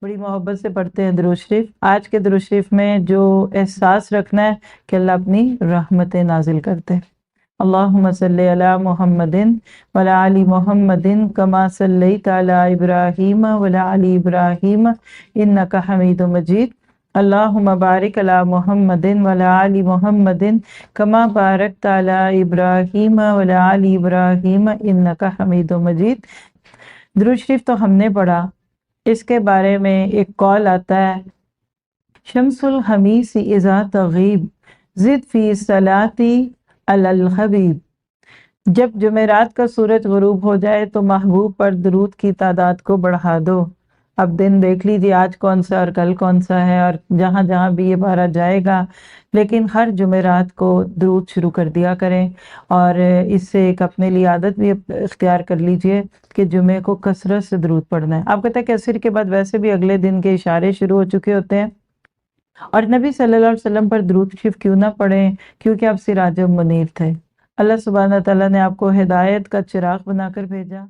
بڑی محبت سے پڑھتے ہیں درود شریف۔ آج کے درود شریف میں جو احساس رکھنا ہے کہ اللہ اپنی رحمتیں نازل کرتے ہیں۔ اللہم صلی علی محمد وعلی آل محمد کما صلیت علی ابراہیم وعلی آل ابراہیم انک حمید مجید۔ اللہم بارک علی محمد وعلی آل محمد کما بارکت علی ابراہیم وعلی آل ابراہیم انک حمید مجید۔ درود شریف تو ہم نے پڑھا، اس کے بارے میں ایک قول آتا ہے، شمس الخمیس اذا تغیب زد فی صلاتی علی الحبیب۔ جب جمعرات کا سورج غروب ہو جائے تو محبوب پر درود کی تعداد کو بڑھا دو۔ اب دن دیکھ لیجیے آج کون سا اور کل کون سا ہے، اور جہاں جہاں بھی یہ پارہ جائے گا، لیکن ہر جمعرات کو درود شروع کر دیا کریں، اور اس سے ایک اپنے لیے عادت بھی اختیار کر لیجئے کہ جمعے کو کثرت سے درود پڑھنا ہے۔ آپ کہتے ہیں کہ عصر کے بعد ویسے بھی اگلے دن کے اشارے شروع ہو چکے ہوتے ہیں، اور نبی صلی اللہ علیہ وسلم پر درود شریف کیوں نہ پڑھیں، کیونکہ آپ سراج منیر تھے۔ اللہ سبحانہ تعالیٰ نے آپ کو ہدایت کا چراغ بنا کر بھیجا۔